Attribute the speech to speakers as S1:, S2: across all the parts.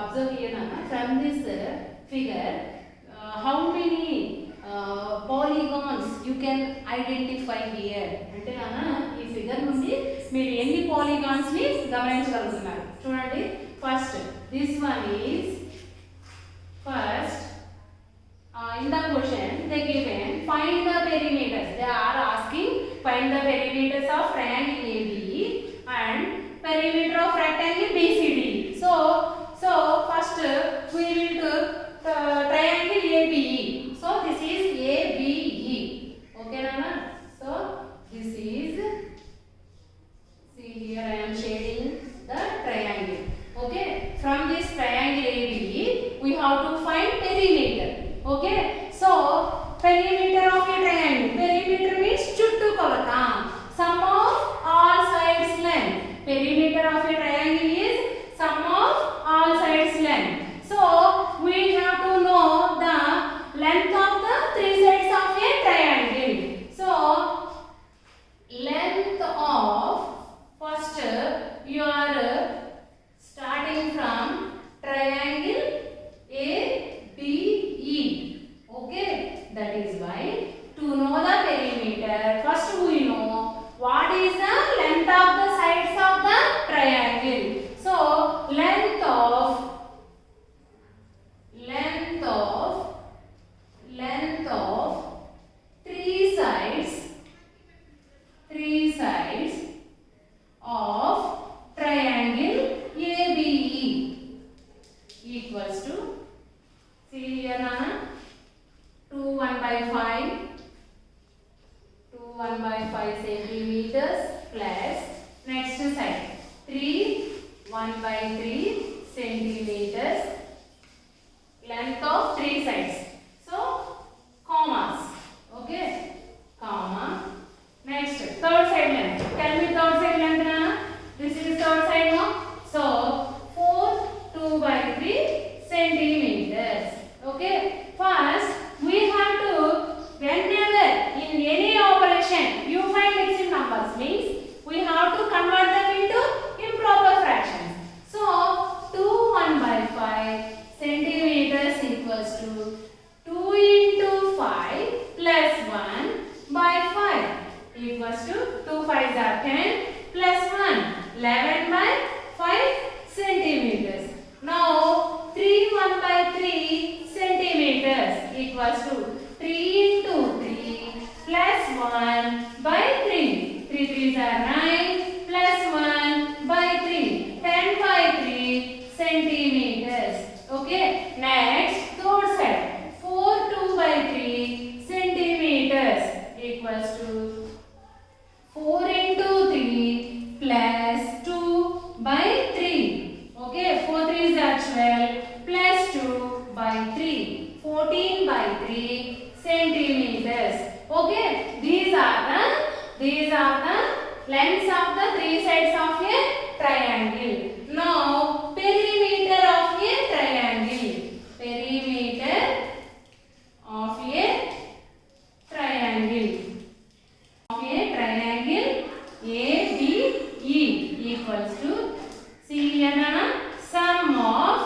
S1: observe here Nana, from this figure, how many polygons you can identify here? అంటే Nana, ఈ figure నుండి మీరు ఎన్ని polygons ని గమనించగలుగుతున్నారు? చూడండి, first this one is first. In the question they given find the perimeters. They are asking find the perimeters of triangle ABE and perimeter of rectangle BCD. So first we will do triangle ABE. So this is ABE. Okay Nana? So this is, see here I am shading the triangle. Okay, from this triangle ABE we have to find perimeter. Okay, so perimeter of a triangle. Perimeter means chuttu kolata. Sum of all sides length. Perimeter of a triangle is sum of all sides length. So we have to know the length of the three sides of a triangle. So length of, first you are starting from triangle ABE. Okay, that is why to know the perimeter, first we know what is the length of the sides of the triangle. So length of three sides of triangle ABE equals to, see here Nana, 2 1 by 5 centimeters plus next side 3 1 by 3 centimeters, length of three sides. So commas. Okay, comma. Next third side length. Tell me third side length Nana. This is third side no. So 4 2 by 3 centimeters. Okay, first we have to, whenever in any operation you find mixed numbers, means we have to convert them into improper fractions. So 2 1 by 5 centimeters equals to 2 into 5 plus 1 by 5 equals to 2 5s are 10 plus 1 11 by 5 centimeters. Now 3 1 by 3 centimeters equals to 3 into 3 plus 1 by 3. 3 3s are 9 plus 1 by 3. 10 by 3 centimeters. Okay, next third side 4 2 by 3 centimeters equals to 4 into 3 plus 2 by 3. Okay, 4 3s are 12 plus 2 by 3. 14 by 3 centimeters. Okay, these are the lengths of the three sides of a triangle. Now perimeter of a triangle. Perimeter of a triangle. ABE equals to, see here Nana, sum of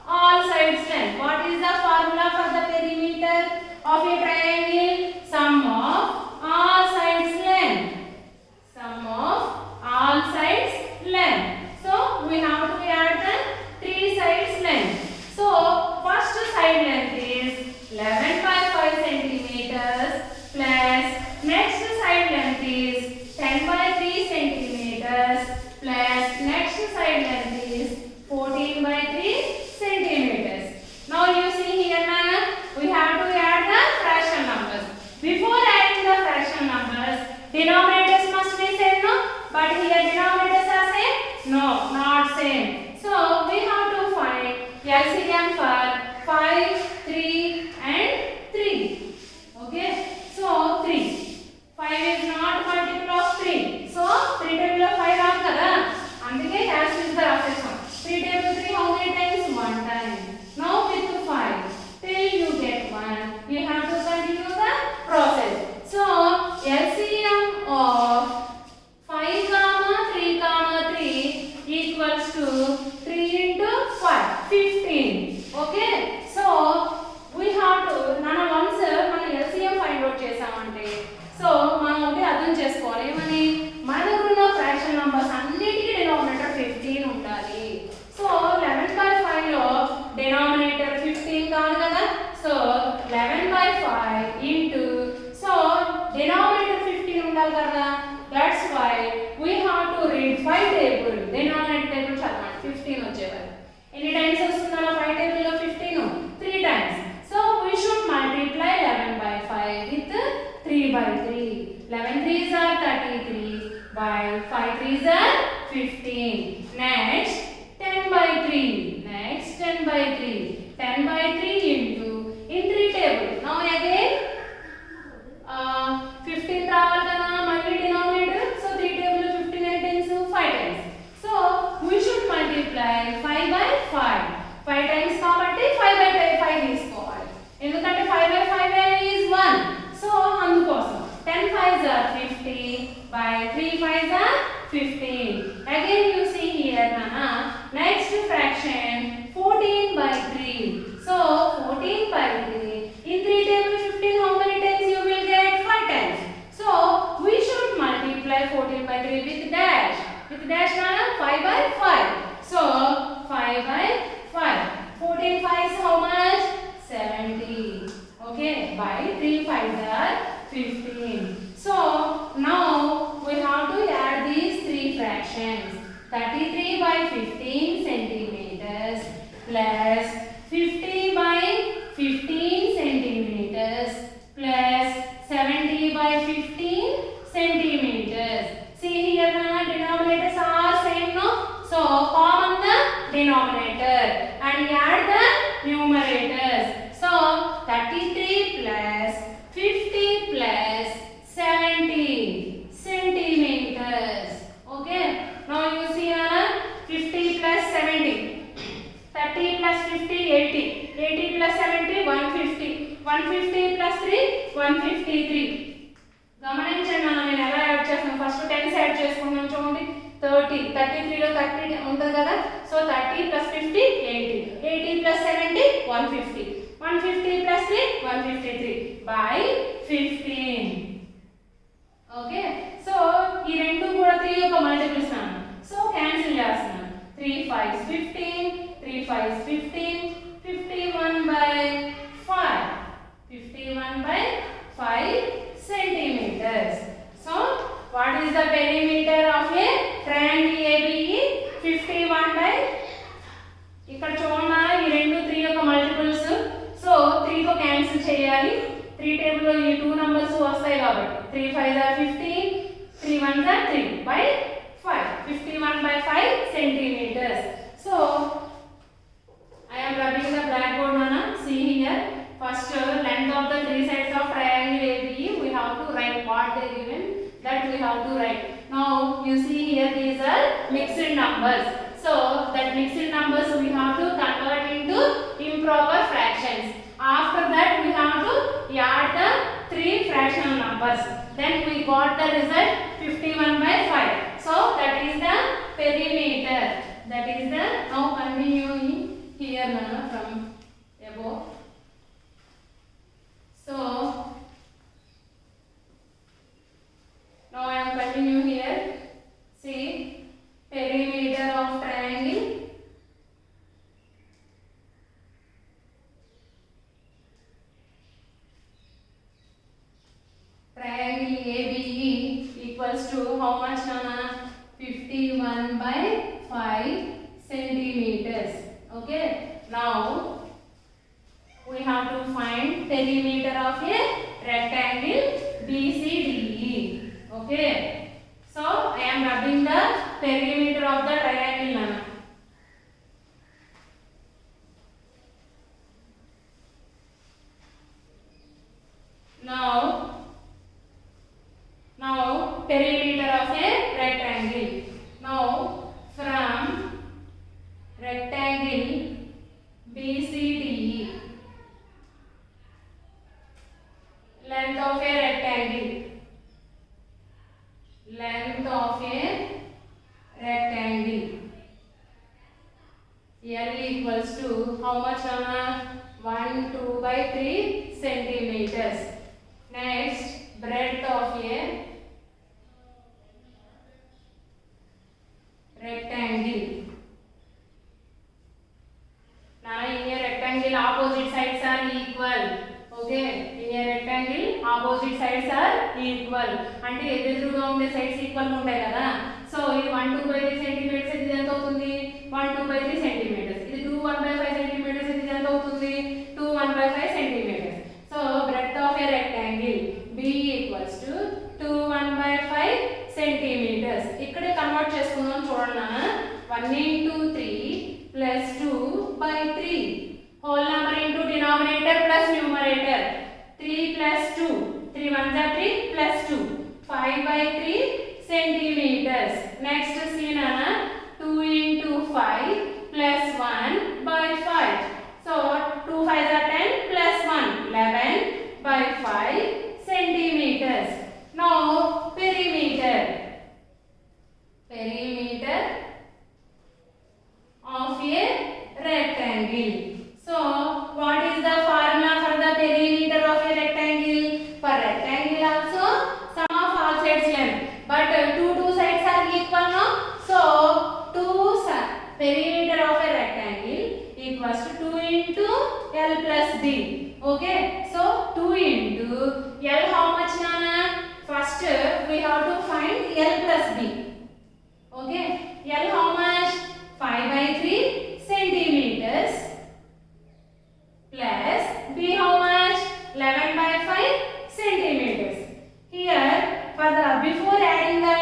S1: all sides length. What is the formula for the perimeter of a triangle? Sum of all sides length. Sum of all sides length. So we have to add the three sides length. So first side length is 11 by 5 centimeters plus next side length is 10 by 3 centimeters plus next side length is 14 by 3 centimeters. Now you see here Nana, we have to add the fraction numbers. Before adding the fraction numbers, denominators must be same no, but here denominators are same? No, not same. So we have to find LCM for 5, 3 and 3. Okay, so 3. 5 is not multiple of 3. So 3 table of 5 రాదు కదా, అందుకే cash is the రాసేసాం. 3 table 3 how many times? 1 time. Now with 5 till you get 1, you have to continue the process. So LCM of 5 3 3 equals to 3 into 5 15. 3. 10 by 3 into in 3 table. Now again 15 రావాలి కదా మళ్ళీ denominator. So 3 table 15 times 5 times. So we should multiply 5 by 5. 5 times కాబట్టి 5 by 5 తీసుకోవాలి. ఎందుకంటే 5 by 5 is 1. So అందుకోసం 10 5s are 50 by 3 5s are 15. Again you see here Nana. Next fraction 14 by 3. So 14 by 3. In 3 table 15 how many times you will get? 5 times. So we should multiply 14 by 3 with dash. With dash Nana 5 by 5. So 5 by 5. 14 5s how much? 70. Okay, by 3 5s are 15. So now we have to add these three fractions. 33 by 15 centimeters plus 50 by 15 centimeters plus 70 by 15 centimeters. See here the denominators are same, no? So common the denominator and add the numerators. So 33 plus 50 plus 70 centimeters. Okay. Now you see 50 plus 70. 30 plus 50 80. 80 plus 70 150. 150 plus 3 153. గమనించండి నేను ఎలా add చేస్తాను. First 10 add చేసుకుందాం చూడండి. 30 33 లో 30 ఉంటుంది కదా. So 30 plus 50 80. 80 plus 70 150. 150 plus 3 153 by 15. Okay. So ఈ రెండు కూడా 3 యొక్క మల్టిపుల్స్ అన్న. సో క్యాన్సిల్ చేస్తున్నాను. 3 5s 15. 3 5s 15. 51 by 5. 51 by 5 centimeters. So what is the perimeter of a triangle ABE? 51 by ఇక్కడ చూడండి ఈ రెండు 3 యొక్క మల్టిపుల్స్. సో 3 తో క్యాన్సిల్ చేయాలి. 3 టేబుల్ లో ఈ 2 నంబర్స్ వస్తాయి కాబట్టి 3 5s are 15. 3 1s are 3 by 5. 51 by 5 centimeters. So I am rubbing the blackboard Nana. See here. First length of the three sides of triangle ABE we have to write what they given, that we have to write. Now you see here these are mixed numbers. So that mixed numbers we have to convert into improper fractions. After that we have to add the three fractional numbers. Then we got the result 51 by 5. So that is the perimeter. That is the now continuing here Nana from above. So now I am continue here. See perimeter of triangle. Triangle ABE equals to how much Nana? 51 by 5 centimeters. Okay. Now we have to find perimeter of a rectangle BCDE. Okay. So I am rubbing the perimeter of the triangle Nana. Now perimeter of a rectangle. Now from rectangle BCDE, length of a rectangle, length of a rectangle, L equals to how much Nana? 1 2 by 3 centimeters. Next breadth of a rectangle. Now in a rectangle opposite sides are equal. Okay, in a rectangle opposite sides are equal. అంటే ఎదురుగా ఉండే sides equal ఉంటాయి కదా. So ఇది 1 2 by 3 centimeters ఇది ఎంత అవుతుంది? 1 2 by 3 centimeters. ఇది 2 1 by 5 centimeters ఇది ఎంత అవుతుంది? 2 1 by 5 centimeters. So breadth of a rectangle B equals to 2 1 by 5 centimeters. ఇక్కడే కన్వర్ట్ చేసుకుందాం చూడండి. 1 into 3 plus 2 by 3 whole number into denominator plus numerator. 3 plus 2. 3 1s are 3 plus 2. 5 by 3 centimeters. Next see Nana. 2 into 5 plus 1 by 5. So 2 5s are 10 plus 1 11 by 5 centimeters. Now perimeter. Perimeter of a rectangle. So what is the formula for the perimeter of a rectangle? For rectangle also sum of all sides length, but two sides are equal, no? So perimeter of a rectangle equals to 2 into L plus B. Okay, so 2 into L, how much Nana? First we have to find L plus B. Okay, L how much? 5 by 3 centimeters plus B how much? 11 by 5 centimeters. Here for the before adding the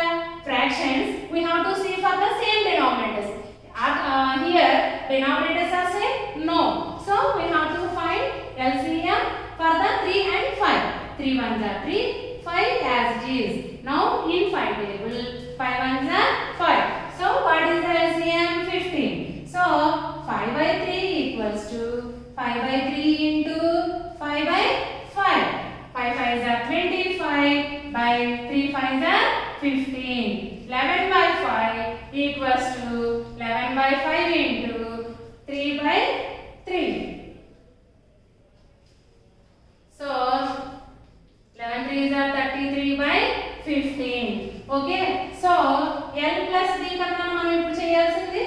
S1: fractions we have to see for the same denominators. Here denominators are same? No. So we have to find LCM for the 3 and 5. 3 1s are 3, 5 as it is. Now in 5 table 5 1s are 5. So what is the LCM? 15. So 5 by 3 equals to 5 by 3 into 5 by 5. 5 5s are 25 by 3 5s are 15. 11 by 5 equals to 11 by 5 into 3 by 3. So 11 3s are 33 by 15. Okay. So L plus B కన్నా మనం ఇప్పుడు చేయాల్సింది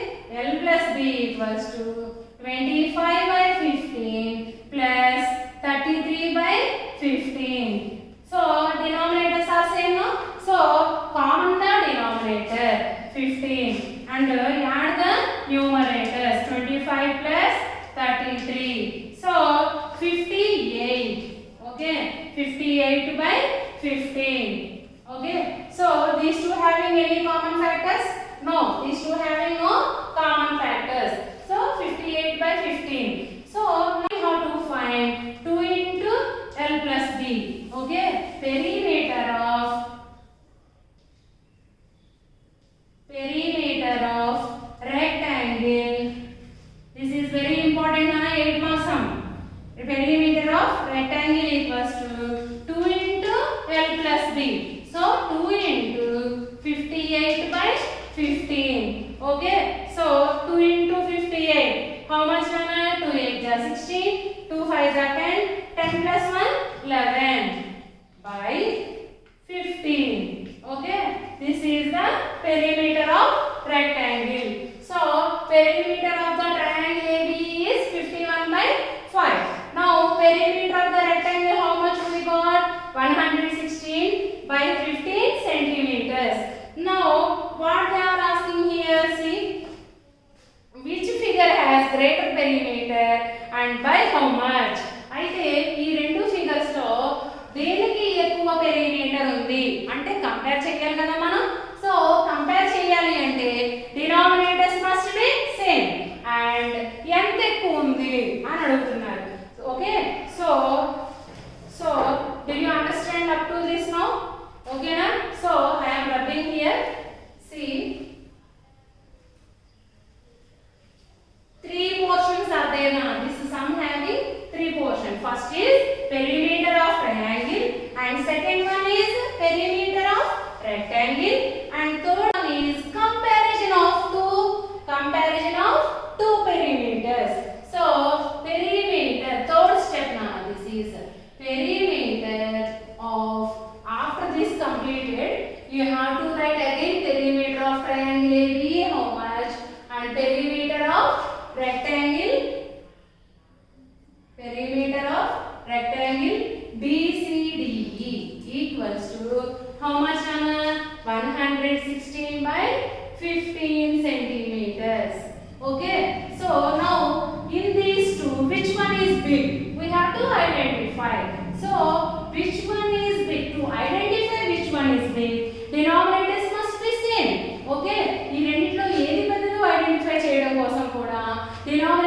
S1: L plus B equals to 25 by 15 plus 33 by 15. So denominators are same, no? So common the denominator 15 and add the numerators 25 plus 33. So 58. Okay, 58 by 15. Okay, so these two having any common factors? No, these two having no common factors. So 58 by 15. So we have to find 2 into L plus B. Okay, perimeter of rectangle. This is very important, 8 marks sum. Perimeter of rectangle equals to 2 into L plus B. So 2 into 58 by 15. Okay, so 2 into 58. How much, Nana? 2 8s are 16, 2 5s are 10, 10 plus 1 11 by 15. Okay, this is the perimeter of rectangle. So perimeter of the triangle AB is 51 by 5. Now perimeter of the rectangle, how much we got? 116 by 15 centimeters. Now what they are asking here, see which figure has greater perimeter and by how much. అయితే ఈ రెండు figures లో దేనికి ఎక్కువ perimeter ఉంది అంటే compare చేయాలి కదా మనం. సో కంపేర్ చేయాలి అంటే denominators must be same and ఎంత ఎక్కువ ఉంది అని అడుగుతున్నారు. Okay, so do you understand up to this now? Okay na? So I am rubbing here. See, 3 portions are there now. This is sum having 3 portions. First is perimeter of triangle and second one is perimeter of rectangle and third one is comparison of two perimeters. So perimeter, third step now. This is perimeter of, after this completed you have to write again perimeter of triangle AB how much and perimeter of rectangle BCDE equals to how much, Anna? 116 by 15 centimeters. Okay, so now in these two which one is big we have to identify. So which one is big? To identify which one is big, denominators must be same. Okay, ఈ రెండిట్లో ఏది పెద్దదో identify చేయడం కోసం కూడా denominator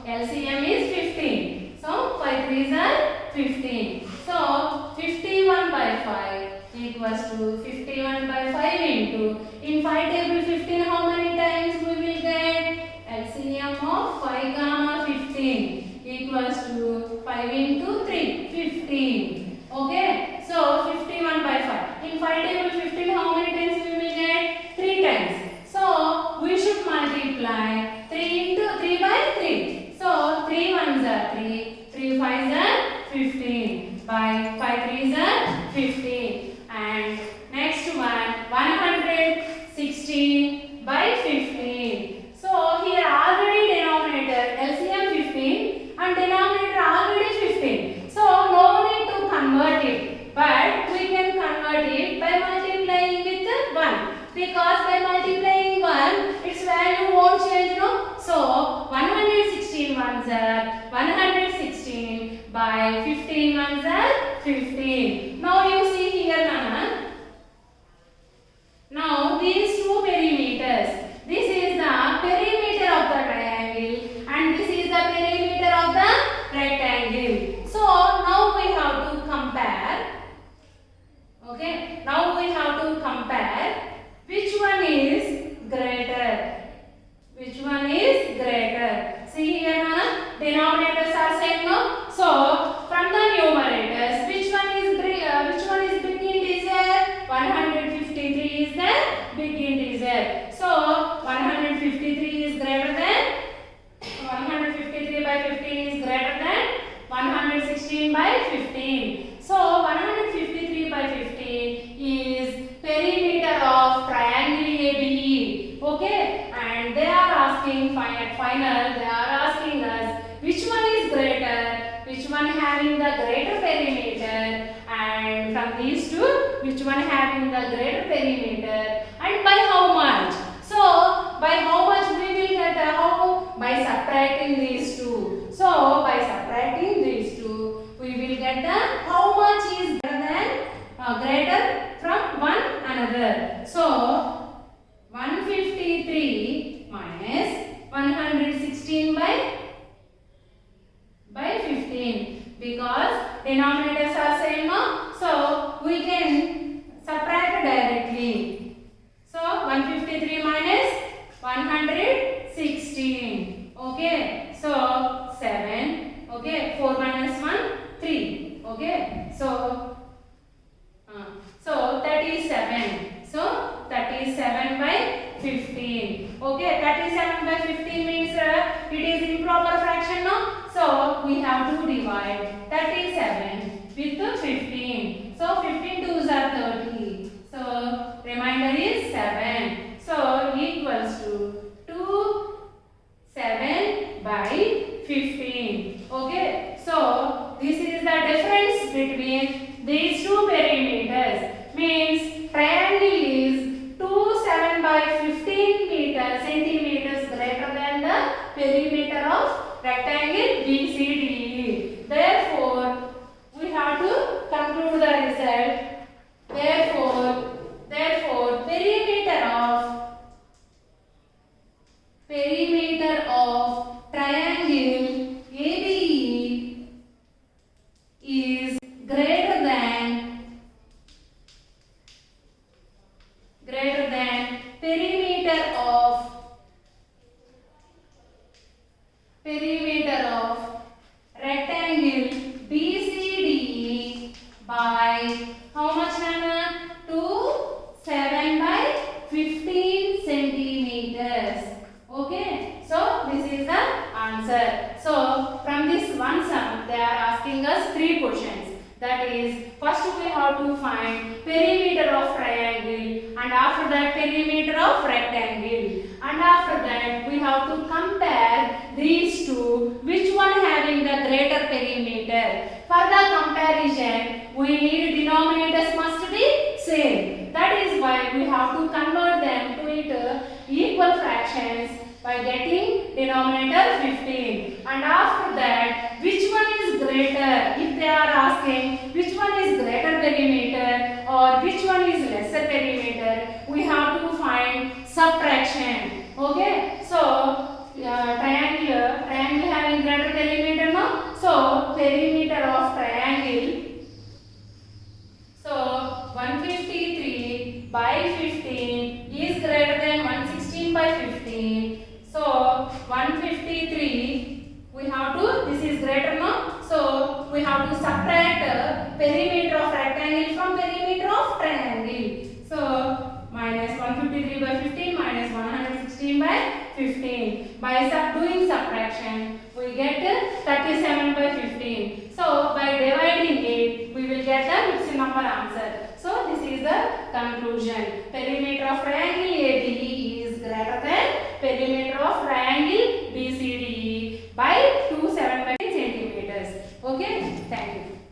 S1: LCM is 15. So 5 3s are 15. So 51 by 5 equals to 51 by 5 into, in 5 table 15 how many times we will get? LCM of 5 gamma 15 equals to 5 into 3, 15. Okay, so 51 by 5. In 5 table 15 how many times we will get? 3 times. So we should multiply 3 into 3 by 3. So 3 1s are 3, 3 5s are 15 by 5 3s are 15. And next one 116 by 15. So here already denominator LCM 15 and denominator already 15. So no need to convert it, but we can convert it by multiplying with 1, because by multiplying 1 its value won't change, no? So 116 ones are 116 by 15 ones are 15. Now you see here, Nana. Now these two perimeters. This is the perimeter of the triangle and this is the perimeter of the rectangle. So now we have to compare. Okay. Now we have to compare which one is greater. Which one is greater? See here, Nana. Denominators are same, no? So from the numerators, which one is big integer? 153 is the big integer. So 153 is greater than 153 by 15 is greater than 116 by 15. So 153 by 15 is perimeter of triangle ABE. Okay, and they are asking at final they are asking us which one is greater, which one having the greater perimeter, and from these two which one having the greater perimeter and by how much. So by how much we will get how? By subtracting these two. So by subtracting these two we will get the how much is greater from one another. So 153 minus 116 by 15, because denominators are same, no? So we can subtract directly. So 153 minus 116. Okay. So 7. Okay. 4 minus 1 3. Okay. So 37. So 37 by 15. Okay, 37 by 15 means it is improper fraction, no? So we have to divide 37 with 15. So 15 twos are 30. So remainder is 7. So equals to 2 7 by 15. Okay, so this is the difference between these two perimeters. Means triangle is 2 7 by 15 centimeters greater than the perimeter of rectangle BCDE. Therefore, we have to conclude the result. Therefore, perimeter of triangle ABE is greater than perimeter of rectangle BCDE by how much, Nana? 2 7 by 15 centimeters. Okay, so this is the answer. So from this one sum they are asking us 3 questions. That is, first we have to find perimeter of triangle, and after that perimeter of rectangle, and after that we have to compare these two, which one having the greater perimeter. For the comparison we need denominators must be same. That is why we have to convert them to equal fractions by getting denominator 15. And after that, which one is greater? If they are asking which one is greater perimeter or which one is lesser perimeter, we have to find subtraction. Okay, so triangle having 37 by 15. So by dividing it, we will get the mixed number answer. So this is the conclusion. Perimeter of triangle ABE is greater than perimeter of triangle BCDE by 275 centimeters. Okay, thank you.